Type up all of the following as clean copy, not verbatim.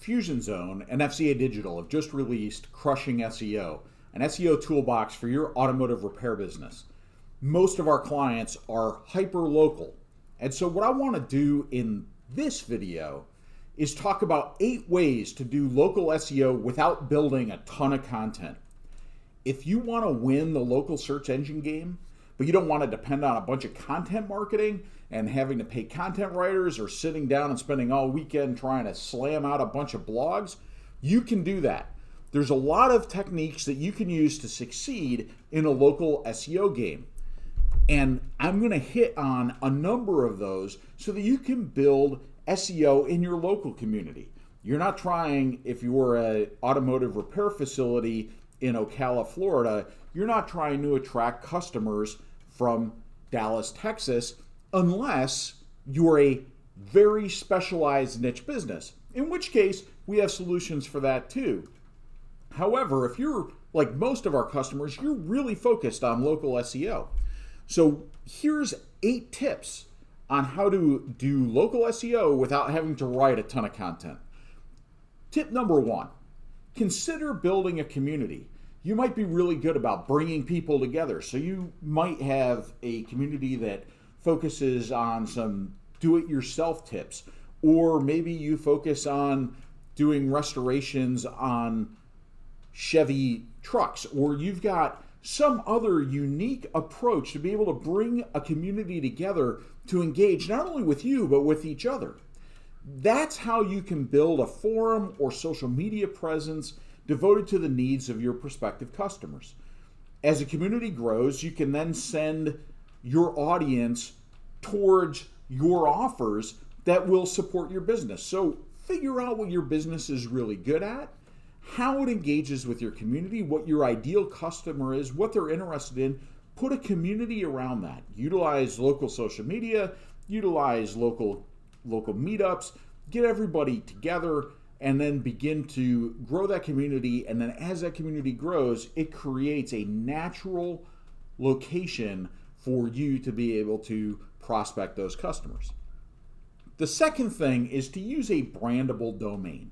fusionZONE and FCA Digital have just released Crushing SEO, an SEO toolbox for your automotive repair business. Most of our clients are hyper-local, and so what I want to do in this video is talk about 8 ways to do local SEO without building a ton of content. If you want to win the local search engine game, but you don't want to depend on a bunch of content marketing and having to pay content writers or sitting down and spending all weekend trying to slam out a bunch of blogs, you can do that. There's a lot of techniques that you can use to succeed in a local SEO game. And I'm going to hit on a number of those so that you can build SEO in your local community. You're not trying, if you're an automotive repair facility in Ocala, Florida, you're not trying to attract customers from Dallas, Texas, unless you're a very specialized niche business, in which case we have solutions for that too. However, if you're like most of our customers, you're really focused on local SEO. So here's 8 tips on how to do local SEO without having to write a ton of content. Tip number 1, consider building a community. You might be really good about bringing people together. So you might have a community that focuses on some do-it-yourself tips, or maybe you focus on doing restorations on Chevy trucks, or you've got some other unique approach to be able to bring a community together to engage not only with you, but with each other. That's how you can build a forum or social media presence devoted to the needs of your prospective customers. As a community grows, you can then send your audience towards your offers that will support your business. So figure out what your business is really good at, how it engages with your community, what your ideal customer is, what they're interested in. Put a community around that. Utilize local social media, utilize local meetups, get everybody together, and then begin to grow that community. And then as that community grows, it creates a natural location for you to be able to prospect those customers. The second thing is to use a brandable domain.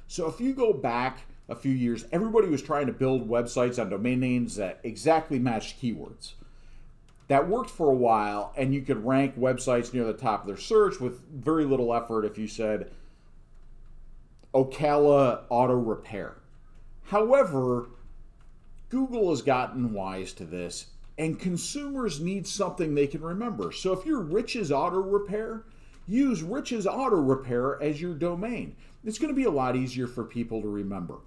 So if you go back a few years, everybody was trying to build websites on domain names that exactly matched keywords. That worked for a while, and you could rank websites near the top of their search with very little effort if you said Ocala Auto Repair. However, Google has gotten wise to this, and consumers need something they can remember. So if you're Rich's Auto Repair, use Rich's Auto Repair as your domain. It's going to be a lot easier for people to remember.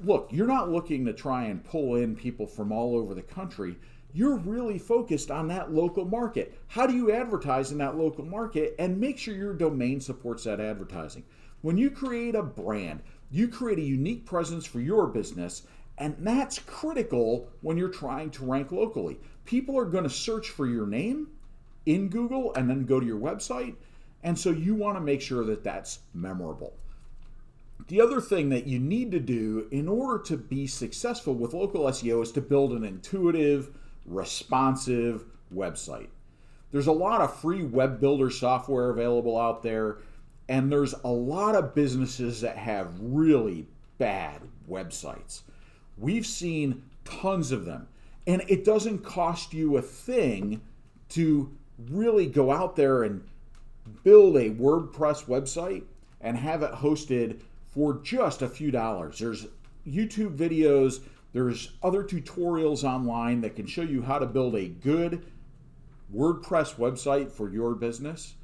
Look, you're not looking to try and pull in people from all over the country. You're really focused on that local market. How do you advertise in that local market and make sure your domain supports that advertising? When you create a brand, you create a unique presence for your business, and that's critical when you're trying to rank locally. People are going to search for your name in Google and then go to your website, and so you want to make sure that that's memorable. The other thing that you need to do in order to be successful with local SEO is to build an intuitive, responsive website. There's a lot of free web builder software available out there, and there's a lot of businesses that have really bad websites. We've seen tons of them, and it doesn't cost you a thing to really go out there and build a WordPress website and have it hosted for just a few dollars. There's YouTube videos, there's other tutorials online that can show you how to build a good WordPress website for your business.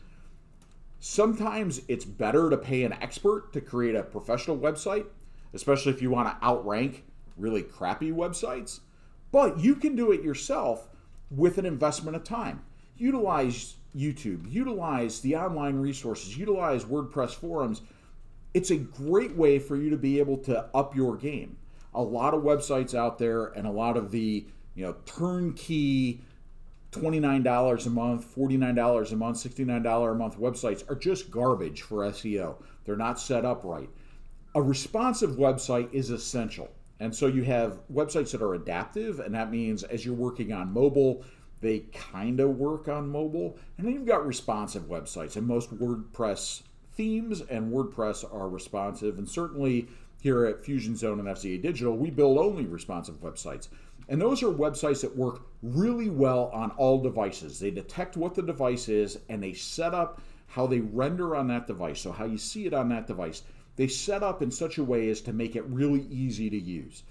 Sometimes it's better to pay an expert to create a professional website, especially if you want to outrank really crappy websites. But you can do it yourself with an investment of time. Utilize YouTube, utilize the online resources, utilize WordPress forums. It's a great way for you to be able to up your game. A lot of websites out there and a lot of the turnkey $29 a month, $49 a month, $69 a month websites are just garbage for SEO. They're not set up right. A responsive website is essential. And so you have websites that are adaptive, and that means as you're working on mobile, they kind of work on mobile. And then you've got responsive websites, and most WordPress themes and WordPress are responsive, and certainly here at fusionZONE and FCA Digital, we build only responsive websites. And those are websites that work really well on all devices. They detect what the device is and they set up how they render on that device, so how you see it on that device. They set up in such a way as to make it really easy to use.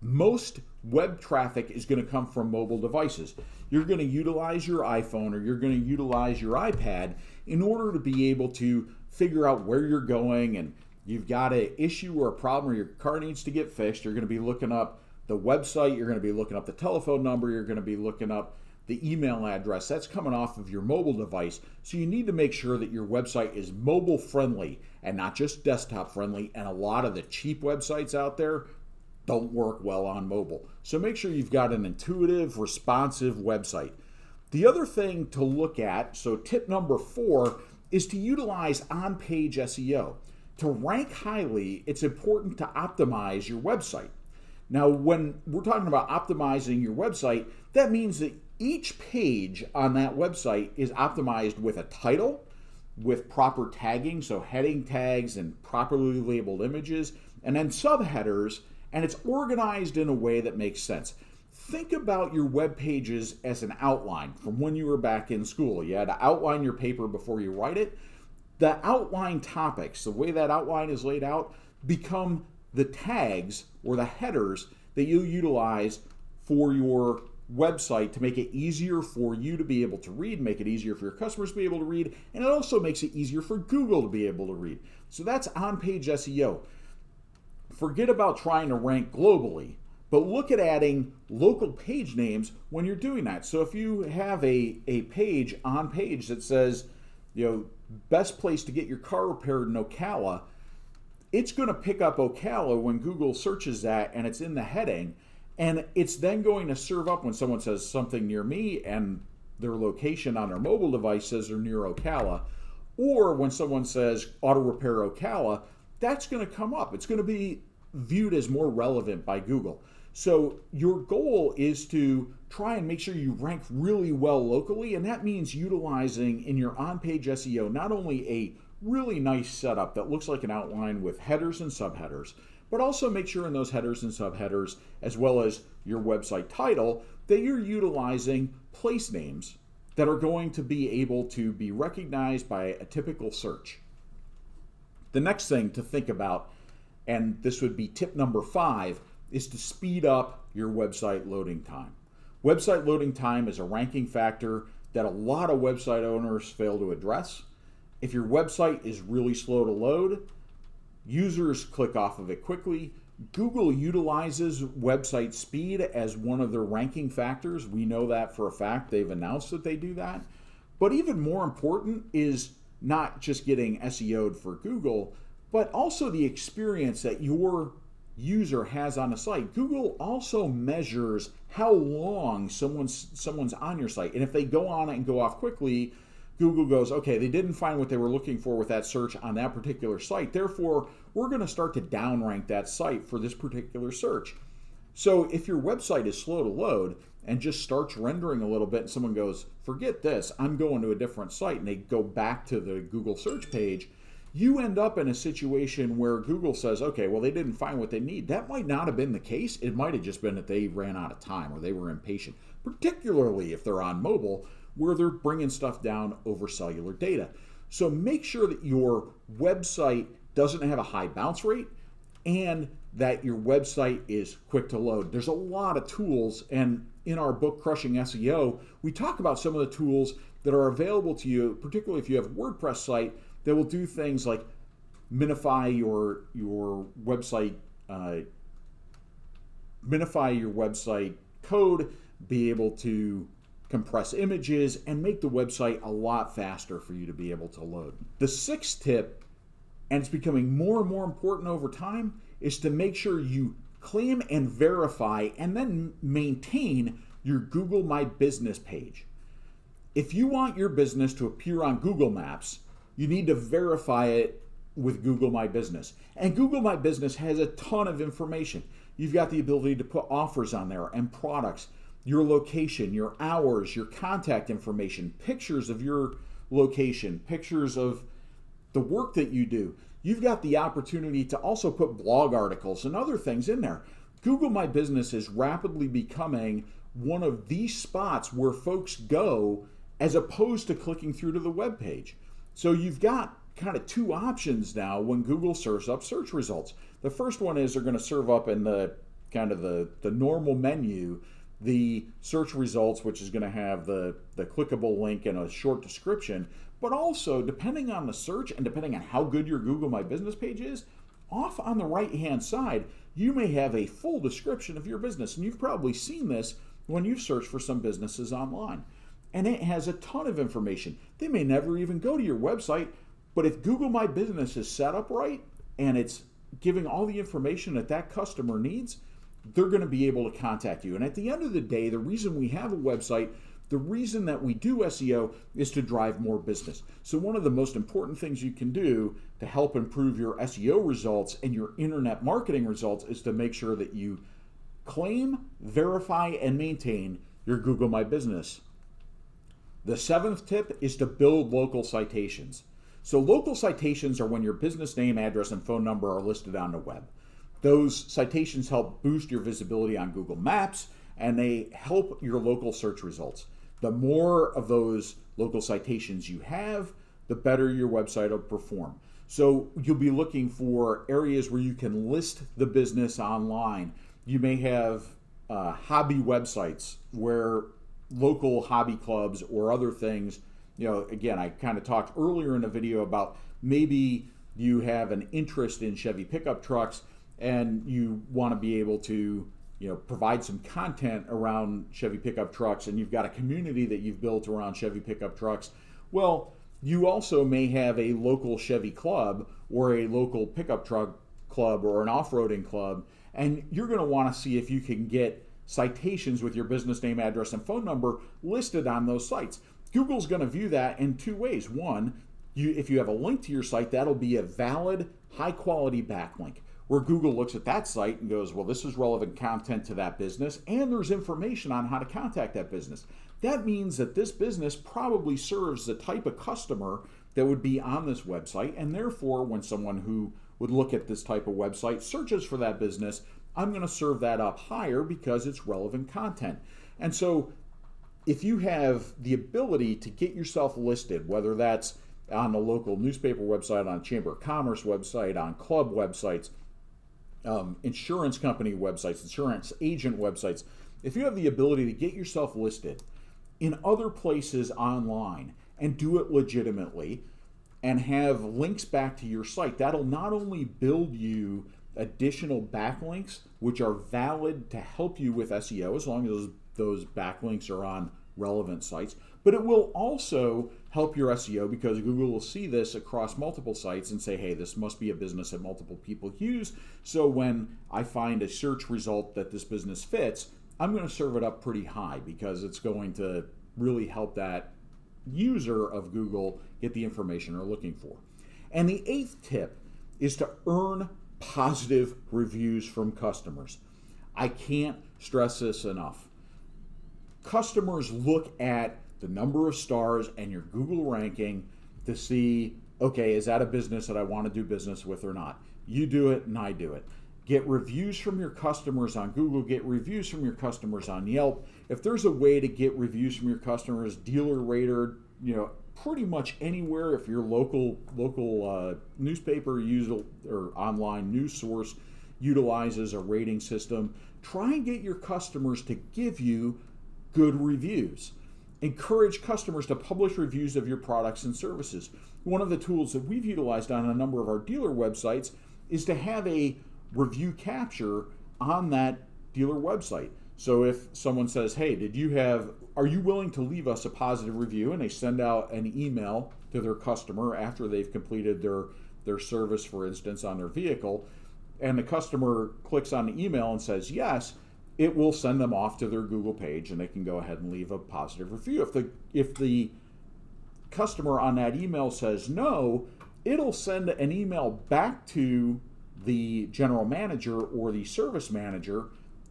Most web traffic is going to come from mobile devices. You're going to utilize your iPhone or you're going to utilize your iPad in order to be able to figure out where you're going, and you've got an issue or a problem or your car needs to get fixed. You're going to be looking up the website, you're going to be looking up the telephone number, you're going to be looking up the email address. That's coming off of your mobile device. So you need to make sure that your website is mobile friendly and not just desktop friendly. And a lot of the cheap websites out there don't work well on mobile. So make sure you've got an intuitive, responsive website. The other thing to look at, so tip number 4, is to utilize on-page SEO. To rank highly, it's important to optimize your website. Now, when we're talking about optimizing your website, that means that each page on that website is optimized with a title, with proper tagging, so heading tags and properly labeled images, and then subheaders, and it's organized in a way that makes sense. Think about your web pages as an outline from when you were back in school. You had to outline your paper before you write it. The outline topics, the way that outline is laid out, become the tags or the headers that you utilize for your website to make it easier for you to be able to read, make it easier for your customers to be able to read, and it also makes it easier for Google to be able to read. So that's on-page SEO. Forget about trying to rank globally, but look at adding local page names when you're doing that. So if you have a page on page that says, best place to get your car repaired in Ocala, it's going to pick up Ocala when Google searches that and it's in the heading, and it's then going to serve up when someone says something near me and their location on their mobile device says they're near Ocala, or when someone says auto repair Ocala, that's going to come up. It's going to be viewed as more relevant by Google. So your goal is to try and make sure you rank really well locally, and that means utilizing in your on-page SEO not only a really nice setup that looks like an outline with headers and subheaders, but also make sure in those headers and subheaders, as well as your website title, that you're utilizing place names that are going to be able to be recognized by a typical search. The next thing to think about, and this would be tip number 5, is to speed up your website loading time. Website loading time is a ranking factor that a lot of website owners fail to address. If your website is really slow to load, users click off of it quickly. Google utilizes website speed as one of their ranking factors. We know that for a fact. They've announced that they do that. But even more important is not just getting SEO'd for Google, but also the experience that your user has on a site. Google also measures how long someone's on your site. And if they go on it and go off quickly, Google goes, okay, they didn't find what they were looking for with that search on that particular site. Therefore, we're going to start to downrank that site for this particular search. So if your website is slow to load and just starts rendering a little bit and someone goes, forget this, I'm going to a different site, and they go back to the Google search page, you end up in a situation where Google says, okay, well, they didn't find what they need. That might not have been the case. It might have just been that they ran out of time or they were impatient, particularly if they're on mobile, where they're bringing stuff down over cellular data. So make sure that your website doesn't have a high bounce rate and that your website is quick to load. There's a lot of tools, and in our book, Crushing SEO, we talk about some of the tools that are available to you, particularly if you have a WordPress site, that will do things like minify your website code, be able to compress images, and make the website a lot faster for you to be able to load. The 6th tip, and it's becoming more and more important over time, is to make sure you claim and verify and then maintain your Google My Business page. If you want your business to appear on Google Maps, you need to verify it with Google My Business. And Google My Business has a ton of information. You've got the ability to put offers on there and products, your location, your hours, your contact information, pictures of your location, pictures of the work that you do, you've got the opportunity to also put blog articles and other things in there. Google My Business is rapidly becoming one of the spots where folks go as opposed to clicking through to the web page. So you've got kind of two options now when Google serves up search results. The first one is they're going to serve up in the kind of the normal menu the search results, which is going to have the clickable link and a short description. But also, depending on the search and depending on how good your Google My Business page is, off on the right-hand side, you may have a full description of your business. And you've probably seen this when you've searched for some businesses online. And it has a ton of information. They may never even go to your website, but if Google My Business is set up right and it's giving all the information that that customer needs, they're going to be able to contact you. And at the end of the day, the reason we have a website, the reason that we do SEO is to drive more business. So one of the most important things you can do to help improve your SEO results and your internet marketing results is to make sure that you claim, verify, and maintain your Google My Business. The seventh tip is to build local citations. So local citations are when your business name, address, and phone number are listed on the web. Those citations help boost your visibility on Google Maps, and they help your local search results. The more of those local citations you have, the better your website will perform. So you'll be looking for areas where you can list the business online. You may have hobby websites where local hobby clubs or other things, again, I kind of talked earlier in the video about maybe you have an interest in Chevy pickup trucks and you want to be able to provide some content around Chevy pickup trucks, and you've got a community that you've built around Chevy pickup trucks. Well, you also may have a local Chevy club or a local pickup truck club or an off-roading club, and you're going to want to see if you can get citations with your business name, address, and phone number listed on those sites. Google's going to view that in two ways. One, if you have a link to your site, that'll be a valid, high-quality backlink, where Google looks at that site and goes, well, this is relevant content to that business, and there's information on how to contact that business. That means that this business probably serves the type of customer that would be on this website, and therefore, when someone who would look at this type of website searches for that business, I'm going to serve that up higher because it's relevant content. And so if you have the ability to get yourself listed, whether that's on a local newspaper website, on a Chamber of Commerce website, on club websites, insurance company websites, insurance agent websites, if you have the ability to get yourself listed in other places online and do it legitimately and have links back to your site, that'll not only build you additional backlinks, which are valid to help you with SEO as long as those backlinks are on relevant sites, but it will also help your SEO because Google will see this across multiple sites and say, hey, this must be a business that multiple people use. So when I find a search result that this business fits, I'm going to serve it up pretty high because it's going to really help that user of Google get the information they're looking for. And the eighth tip is to earn positive reviews from customers. I can't stress this enough. Customers look at the number of stars and your Google ranking to see, okay, is that a business that I want to do business with or not? You do it and I do it. Get reviews from your customers on Google, get reviews from your customers on Yelp. If there's a way to get reviews from your customers, Dealer Rater, pretty much anywhere, if your local newspaper or online news source utilizes a rating system, try and get your customers to give you good reviews. Encourage customers to publish reviews of your products and services. One of the tools that we've utilized on a number of our dealer websites is to have a review capture on that dealer website. So if someone says, hey, are you willing to leave us a positive review? And they send out an email to their customer after they've completed their service, for instance, on their vehicle, and the customer clicks on the email and says yes, it will send them off to their Google page and they can go ahead and leave a positive review. If the customer on that email says no, it'll send an email back to the general manager or the service manager,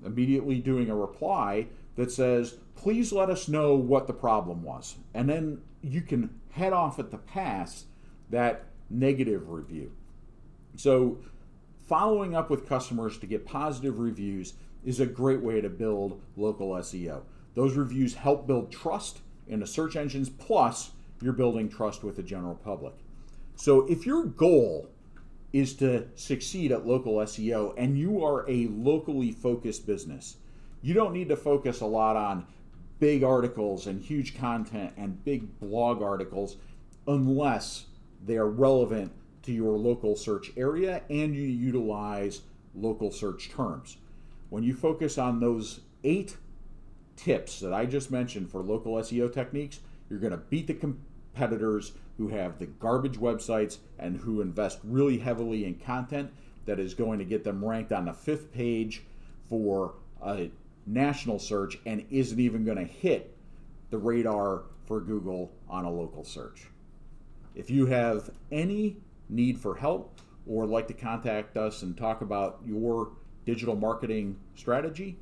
immediately doing a reply that says, please let us know what the problem was. And then you can head off at the pass that negative review. So following up with customers to get positive reviews is a great way to build local SEO. Those reviews help build trust in the search engines, plus you're building trust with the general public. So if your goal is to succeed at local SEO and you are a locally focused business, you don't need to focus a lot on big articles and huge content and big blog articles unless they are relevant to your local search area and you utilize local search terms. When you focus on those 8 tips that I just mentioned for local SEO techniques, you're going to beat the competitors who have the garbage websites and who invest really heavily in content that is going to get them ranked on the 5th page for a national search and isn't even going to hit the radar for Google on a local search. If you have any need for help or like to contact us and talk about your digital marketing strategy,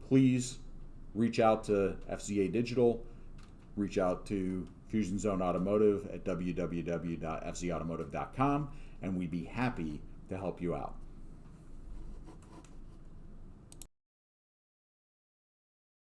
please reach out to FZA Digital, reach out to FusionZONE Automotive at www.fzautomotive.com, and we'd be happy to help you out.